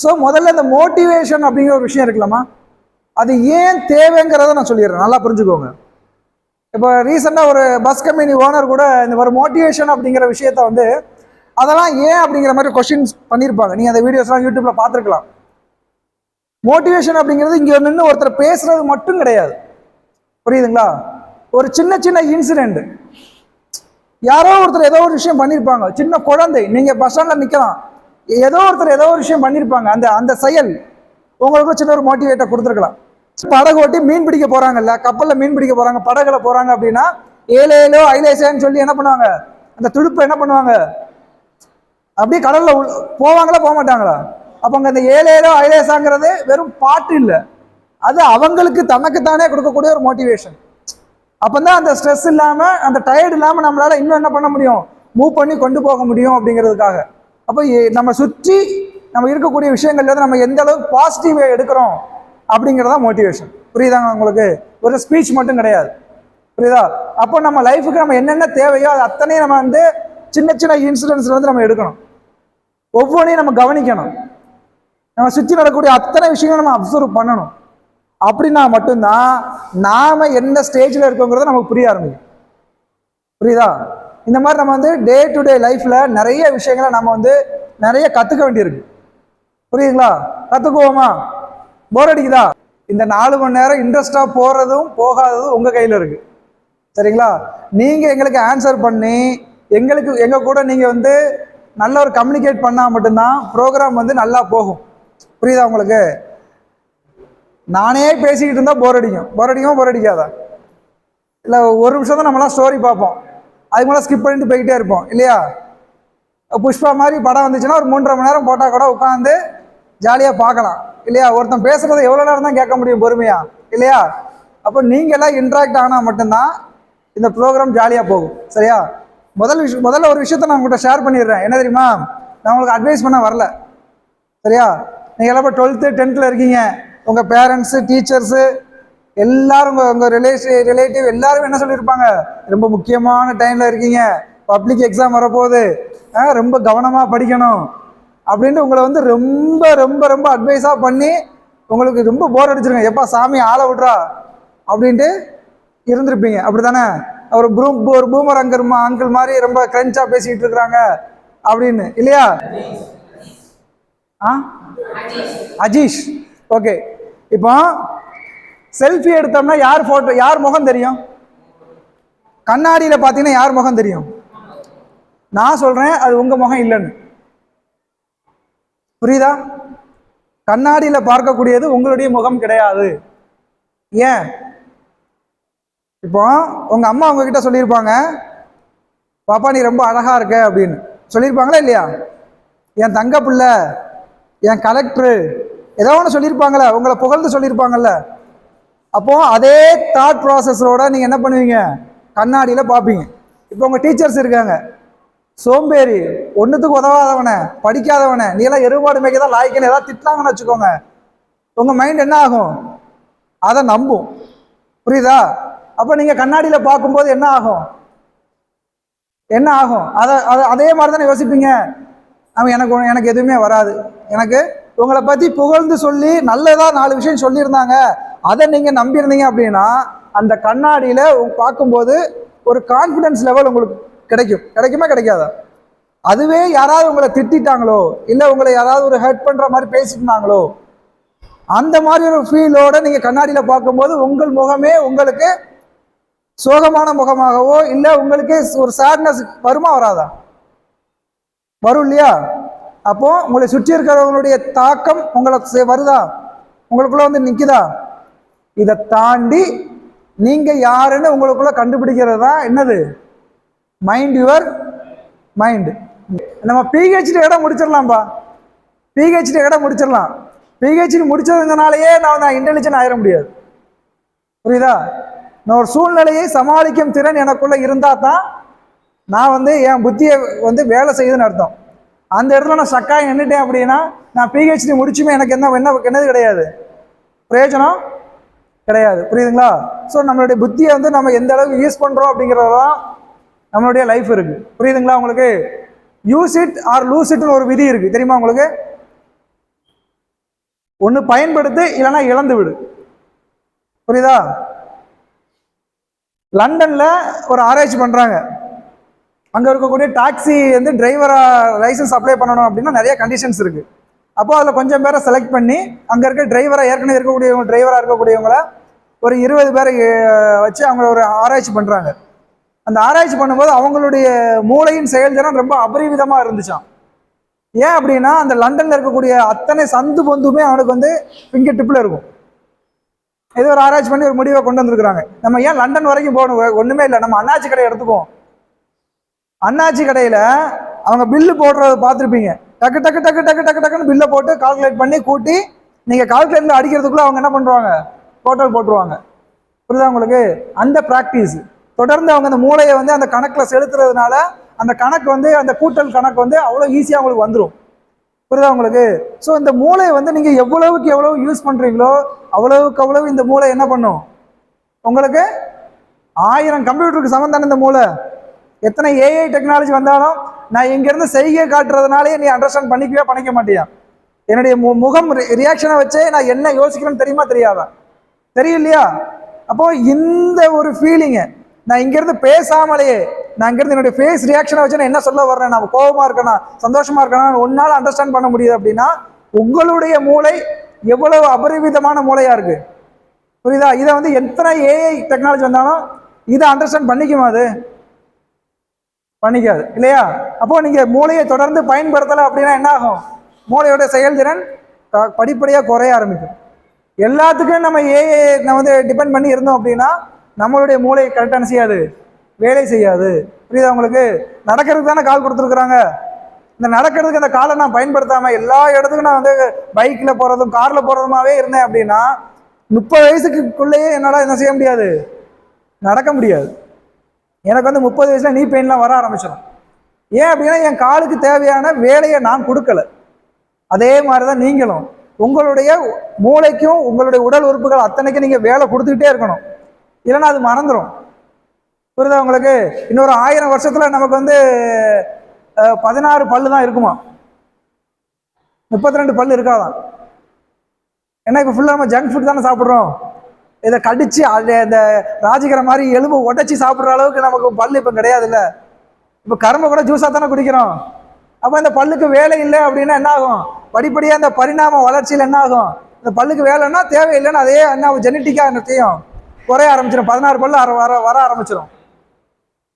So முதல்ல இந்த motivation அப்படிங்கிற ஒரு விஷயம் இருக்கலாமா, அது ஏன் தேவைங்கிறத நான் சொல்லிடுறேன், நல்லா புரிஞ்சுக்கோங்க. இப்போ ரீசெண்டாக ஒரு பஸ் கம்பெனி ஓனர் கூட இந்த ஒரு மோட்டிவேஷன் அப்படிங்கிற விஷயத்த வந்து அதெல்லாம் ஏன் அப்படிங்கிற மாதிரி கொஸ்டின்ஸ் பண்ணியிருப்பாங்க. நீங்கள் அந்த வீடியோஸ்லாம் யூடியூப்ல பார்த்துருக்கலாம். மோட்டிவேஷன் அப்படிங்கிறது இங்கே நின்று ஒருத்தர் பேசுறது மட்டும் கிடையாது, புரியுதுங்களா? ஒரு சின்ன சின்ன இன்சிடென்ட், யாரோ ஒருத்தர் ஏதோ ஒரு விஷயம் பண்ணியிருப்பாங்க. சின்ன குழந்தை, நீங்கள் பஸ் ஸ்டாண்டில் நிற்கலாம், ஏதோ ஒருத்தர் ஏதோ ஒரு விஷயம் பண்ணியிருப்பாங்க. அந்த அந்த செயல் உங்களுக்கு சின்ன ஒரு மோட்டிவேட்டை கொடுத்துருக்கலாம். படகு ஓட்டி மீன் பிடிக்க போறாங்கல்ல, கப்பலில் மீன் பிடிக்க போறாங்க, படகுல போறாங்க அப்படின்னா ஏலேலோ ஐலேசான்னு சொல்லி என்ன பண்ணுவாங்க, அந்த துடுப்பை என்ன பண்ணுவாங்க, அப்படியே கடல்ல போவாங்களா போக மாட்டாங்களா? அப்போ அங்கே அந்த ஏலேலோ ஐலேசாங்கிறது வெறும் பாட்டு இல்லை, அது அவங்களுக்கு தனக்குத்தானே கொடுக்கக்கூடிய ஒரு மோட்டிவேஷன். அப்போதான் அந்த ஸ்ட்ரெஸ் இல்லாமல் அந்த டயர்டு இல்லாமல் நம்மளால இன்னும் என்ன பண்ண முடியும், மூவ் பண்ணி கொண்டு போக முடியும் அப்படிங்கிறதுக்காக. அப்போ நம்ம சுற்றி நம்ம இருக்கக்கூடிய விஷயங்கள்ல நம்ம எந்த அளவுக்கு பாசிட்டிவ் எடுக்கிறோம் அப்படிங்கிறதா மோட்டிவேஷன். புரியுதாங்க உங்களுக்கு? ஒரு ஸ்பீச் மட்டும் கிடையாது, புரியுதா? அப்போ நம்ம லைஃபுக்கு நம்ம என்னென்ன தேவையோ அது அத்தனையும் நம்ம வந்து சின்ன சின்ன இன்சிடென்ட்ஸ்ல வந்து நம்ம எடுக்கணும், ஒவ்வொன்றையும் நம்ம கவனிக்கணும், நம்ம சுற்றி நடக்கக்கூடிய அத்தனை விஷயங்களும் நம்ம அப்சர்வ் பண்ணணும். அப்படின்னா மட்டும்தான் நாம எந்த ஸ்டேஜில் இருக்கோங்கிறத நமக்கு புரிய ஆரம்பிக்கும். புரியுதா? இந்த மாதிரி நம்ம வந்து டே டு டே லைஃப்ல நிறைய விஷயங்களை நம்ம வந்து நிறைய கற்றுக்க வேண்டியிருக்கு. புரியுதுங்களா? கற்றுக்குவோமா? போர் அடிக்குதா? இந்த 4 மணி நேரம் இன்ட்ரெஸ்டா போறதும் போகாததும் உங்க கையில இருக்கு, சரிங்களா? நீங்க எங்களுக்கு ஆன்சர் பண்ணி எங்க கூட நீங்க வந்து நல்ல ஒரு கம்யூனிகேட் பண்ணா மட்டும்தான் ப்ரோக்ராம் வந்து நல்லா போகும். புரியுதா உங்களுக்கு? நானே பேசிக்கிட்டு இருந்தா போர் அடிக்குமா போர் அடிக்காதா? இல்லை ஒரு நிமிஷம் தான் நம்மளாம் ஸ்டோரி பார்ப்போம், அதுக்கு மேலே ஸ்கிப் பண்ணிட்டு போய்கிட்டே இருப்போம் இல்லையா? புஷ்பா மாதிரி படம் வந்துச்சுன்னா ஒரு 3.5 மணி நேரம் போட்டால் கூட உட்காந்து ஜாலியாக பார்க்கலாம் இல்லையா? ஒருத்தன் பேசுறதை எவ்வளோ நேரம் தான் கேட்க முடியும் பொறுமையா, இல்லையா? அப்போ நீங்களாம் இன்ட்ராக்ட் ஆனால் மட்டும்தான் இந்த ப்ரோக்ராம் ஜாலியாக போகும், சரியா? முதல்ல ஒரு விஷயத்த நான் உங்கள்கிட்ட ஷேர் பண்ணிடுறேன். என்ன தெரியுமா? நான் உங்களுக்கு அட்வைஸ் பண்ண வரல, சரியா? நீங்கள் எல்லாம் இப்போ 12th 10th இருக்கீங்க, உங்கள் பேரண்ட்ஸு டீச்சர்ஸு எல்லாரும் உங்கள் ரிலேட்டிவ் எல்லாரும் என்ன சொல்லியிருப்பாங்க, ரொம்ப முக்கியமான டைமில் இருக்கீங்க, பப்ளிக் எக்ஸாம் வரப்போகுது, ரொம்ப கவனமாக படிக்கணும் அப்படின்ட்டு உங்களை வந்து ரொம்ப ரொம்ப ரொம்ப அட்வைஸாக பண்ணி உங்களுக்கு ரொம்ப போர் அடிச்சிருங்க, எப்பா சாமி ஆளை விட்றா அப்படின்ட்டு இருந்திருப்பீங்க, அப்படி தானே? ஒரு பூமர் அங்கிள் மாதிரி ரொம்ப கிரன்ச்சாக பேசிக்கிட்டு இருக்கிறாங்க அப்படின்னு, இல்லையா? அஜீஷ், ஓகே. இப்போ செல்ஃபி எடுத்தோம்னா யார் முகம் தெரியும்? கண்ணாடியில் பார்த்தீங்கன்னா யார் முகம் தெரியும்? நான் சொல்றேன் அது உங்க முகம் இல்லைன்னு, புரியுதா? கண்ணாடியில் பார்க்கக்கூடியது உங்களுடைய முகம் கிடையாது. ஏன்? இப்போ உங்க அம்மா உங்ககிட்ட சொல்லியிருப்பாங்க, பாப்பா நீ ரொம்ப அழகா இருக்க அப்படின்னு சொல்லியிருப்பாங்களா இல்லையா? என் தங்க பிள்ளை, என் கலெக்டரு, ஏதோ ஒன்று சொல்லியிருப்பாங்களே, உங்களை புகழ்ந்து சொல்லியிருப்பாங்கல்ல. அப்போ அதே தாட் ப்ராசஸோட நீங்க என்ன பண்ணுவீங்க, கண்ணாடியில பார்ப்பீங்க. இப்போ உங்க டீச்சர்ஸ் இருக்காங்க, சோம்பேறி, ஒன்றுத்துக்கு உதவாதவனை, படிக்காதவனை, நீ எல்லாம் எருமாடு மேய்க்க தான் லாய்க்குன்னு ஏதாவது திட்டாங்கன்னு வச்சுக்கோங்க, உங்க மைண்ட் என்ன ஆகும்? அதை நம்பும், புரியுதா? அப்போ நீங்க கண்ணாடியில பார்க்கும்போது என்ன ஆகும்? அதே மாதிரி தானே யோசிப்பீங்க. அவன் எனக்கு எதுவுமே வராது, எனக்கு உங்களை பத்தி புகழ்ந்து சொல்லி நல்லதா 4 விஷயம் சொல்லியிருந்தாங்க, அதை நீங்க நம்பியிருந்தீங்க அப்படின்னா அந்த கண்ணாடியில பார்க்கும்போது ஒரு கான்ஃபிடன்ஸ் லெவல் உங்களுக்கு கிடைக்குமா கிடைக்காதா? அதுவே யாராவது உங்களை திட்டாங்களோ இல்லை உங்களை யாராவது ஒரு ஹர்ட் பண்ற மாதிரி பேசிட்டாங்களோ அந்த மாதிரி ஒரு ஃபீலோட நீங்க கண்ணாடியில பார்க்கும்போது உங்கள் முகமே உங்களுக்கு சோகமான முகமாகவோ இல்லை உங்களுக்கு ஒரு சேட்னஸ் வருமா வராதா? வரும் இல்லையா? அப்போ உங்களை சுற்றி இருக்கிறவங்களுடைய தாக்கம் உங்களுக்கு வருதா, உங்களுக்குள்ள வந்து நிக்குதா? இதை தாண்டி நீங்க யாருன்னு உங்களுக்குள்ள கண்டுபிடிக்கிறது தான் என்னது, யுவர் மைண்ட். நம்ம பிஹெச்டி இடம் முடிச்சிடலாம்பா, பிஹெச்டி இடம் முடிச்சிடலாம். பிஹெச்டி முடிச்சதுனாலேயே நான் இன்டெலிஜென்ட் ஆயிட முடியாது, புரியுதா? நான் ஒரு சூழ்நிலையை சமாளிக்கும் திறன் எனக்குள்ள இருந்தா தான் நான் வந்து என் புத்தியை வந்து வேலை செய்யுதுன்னு அர்த்தம். அந்த இடத்துல நான் சக்காய் நின்றுட்டேன் அப்படின்னா நான் பிஹெச்டி முடிச்சுமே எனக்கு என்னது கிடையாது, பிரயோஜனம் கிடையாது, புரியுதுங்களா? ஸோ நம்மளுடைய புத்தியை வந்து நம்ம எந்த அளவுக்கு யூஸ் பண்றோம் அப்படிங்கிறதான் நம்மளுடைய லைஃப் இருக்கு, புரியுதுங்களா உங்களுக்கு? யூஸ் இட் ஆர் லூஸ் இட்னு ஒரு விதி இருக்கு, தெரியுமா உங்களுக்கு? ஒன்று பயன்படுத்து, இல்லைன்னா இழந்து விடு. புரியுதா? லண்டன்ல ஒரு ஆராய்ச்சி பண்றாங்க. அங்க இருக்கக்கூடிய டாக்ஸி வந்து டிரைவரா லைசன்ஸ் அப்ளை பண்ணணும் அப்படின்னா நிறைய கண்டிஷன்ஸ் இருக்கு. அப்போ அதில் கொஞ்சம் பேரை செலக்ட் பண்ணி அங்க இருக்க டிரைவரா ஏற்கனவே இருக்கக்கூடியவங்க டிரைவரா இருக்கக்கூடியவங்கள ஒரு 20 பேரை வச்சு அவங்க ஒரு ஆராய்ச்சி பண்றாங்க. அந்த ஆராய்ச்சி பண்ணும்போது அவங்களுடைய மூளையின் செயல்திறன் ரொம்ப அபரிவிதமா இருந்துச்சாம். ஏன் அப்படின்னா அந்த லண்டன்ல இருக்கக்கூடிய அத்தனை சந்து பொந்துமே அவனுக்கு வந்து ஃபிங்கர் டிப்ல இருக்கும். ஏதோ ஒரு ஆராய்ச்சி பண்ணி ஒரு முடிவை கொண்டு வந்திருக்கிறாங்க. நம்ம ஏன் லண்டன் வரைக்கும் போகணும்? ஒண்ணுமே இல்லை, நம்ம அண்ணாச்சி கடையை எடுத்துக்குவோம். அண்ணாச்சி கடையில அவங்க பில்லு போடுறத பார்த்துருப்பீங்க. டக்கு டக்கு டக்கு டக்கு டக்கு டக்குன்னு பில்லை போட்டு கால்குலேட் பண்ணி கூட்டி நீங்க கால்குலேட்ல அடிக்கிறதுக்குள்ள அவங்க என்ன பண்ணுவாங்க, டோட்டல் போட்டுருவாங்க. புரியுதா உங்களுக்கு? அந்த பிராக்டிஸ் தொடர்ந்து அவங்க அந்த மூளையை வந்து அந்த கணக்கில் செலுத்துறதுனால அந்த கணக்கு வந்து அந்த கூட்டல் கணக்கு வந்து அவ்வளோ ஈஸியாக உங்களுக்கு வந்துடும். புரியுதா உங்களுக்கு? ஸோ இந்த மூளையை வந்து நீங்க எவ்வளவுக்கு எவ்வளவு யூஸ் பண்றீங்களோ அவ்வளவுக்கு அவ்வளவு இந்த மூளை என்ன பண்ணும், உங்களுக்கு 1000 கம்ப்யூட்டருக்கு சமம் தானே இந்த மூளை. எத்தனை ஏஐ டெக்னாலஜி வந்தாலும் நான் இங்கிருந்து செய்கை காட்டுறதுனாலே நீ அண்டர்ஸ்டாண்ட் பண்ணிக்க மாட்டியா? என்னுடைய முகம் ரியாக்ஷனை வச்சே நான் என்ன யோசிக்கிறேன்னு தெரியுமா தெரியாதா? தெரியலையா? அப்போ இந்த ஒரு ஃபீலிங்கை நான் இங்கிருந்து பேசாமலேயே, நான் இங்கிருந்து என்னுடைய ஃபேஸ் ரியாக்ஷனை வச்சு நான் என்ன சொல்ல வர்றேன், நான் கோபமா இருக்கேனா சந்தோஷமா இருக்கேனா ஒன்னால அண்டர்ஸ்டாண்ட் பண்ண முடியுது அப்படின்னா உங்களுடைய மூளை எவ்வளவு அபரிவிதமான மூளையா இருக்கு. புரியுதா? இதை வந்து எத்தனை ஏஐ டெக்னாலஜி வந்தாலும் இதை அண்டர்ஸ்டாண்ட் பண்ணிக்குமா? அது பண்ணிக்காது இல்லையா? அப்போ நீங்க மூளையை தொடர்ந்து பயன்படுத்தலை அப்படின்னா என்ன ஆகும்? மூளையோட செயல்திறன் படிப்படியாக குறைய ஆரம்பிக்கும். எல்லாத்துக்கும் நம்ம ஏஐ நம்ம வந்து டிபெண்ட் பண்ணி இருந்தோம் அப்படின்னா நம்மளுடைய மூளை கரெக்டான செய்யாது, வேலை செய்யாது. புரியுதா உங்களுக்கு? நடக்கிறதுக்கு தானே கால் கொடுத்துருக்குறாங்க. இந்த நடக்கிறதுக்கு அந்த காலை நான் பயன்படுத்தாம எல்லா இடத்துக்கும் நான் வந்து பைக்ல போறதும் கார்ல போறதுமாவே இருந்தேன் அப்படின்னா 30 வயசுக்குள்ளேயே என்னால் என்ன செய்ய முடியாது, நடக்க முடியாது. எனக்கு வந்து 30 வயசுல நீ பெயின்லாம் வர ஆரம்பிச்சிடும். ஏன் அப்படின்னா என் காலுக்கு தேவையான வேலையை நான் கொடுக்கல. அதே மாதிரிதான் நீங்களும் உங்களுடைய மூளைக்கும் உங்களுடைய உடல் உறுப்புகள் அத்தனைக்கும் நீங்க வேலை கொடுத்துக்கிட்டே இருக்கணும், இல்லைன்னா அது மறந்துடும். புரியுதா உங்களுக்கு? இன்னொரு 1000 வருஷத்துல நமக்கு வந்து 16 பல்லு தான் இருக்குமா, 32 பல்லு இருக்காதான். ஏன்னா இப்போ ஃபுல்லாக நம்ம ஜங்க் ஃபுட் தானே சாப்பிட்றோம். இதை கடிச்சு இந்த ராஜிக்கிற மாதிரி எலும்பு உடைச்சி சாப்பிட்ற அளவுக்கு நமக்கு பல்லு இப்போ கிடையாது. இல்லை, இப்போ கரும்பை கூட ஜூஸாக தானே குடிக்கிறோம். அப்போ இந்த பல்லுக்கு வேலை இல்லை அப்படின்னா என்ன ஆகும்? படிப்படியாக அந்த பரிணாம வளர்ச்சியில் என்ன ஆகும்? இந்த பல்லுக்கு வேலைன்னா தேவையில்லைன்னா அதே என்ன ஜெனட்டிக்காக என்னத்தையும் குறைய ஆரம்பிச்சிடும். 16 பல்லு வர ஆரம்பிச்சிடும்.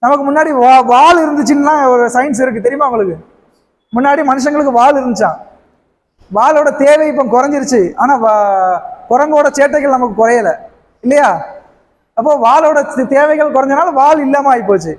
நமக்கு முன்னாடி வால் இருந்துச்சுன்னா ஒரு சயின்ஸ் இருக்கு தெரியுமா உங்களுக்கு? முன்னாடி மனுஷங்களுக்கு வால் இருந்துச்சான். வாலோட தேவை இப்போ குறைஞ்சிருச்சு, ஆனா குரங்கோட சேட்டைகள் நமக்கு குறையல இல்லையா? அப்போ வாலோட தேவைகள் குறைஞ்சனால வால் இல்லாம ஆயிப்போச்சு.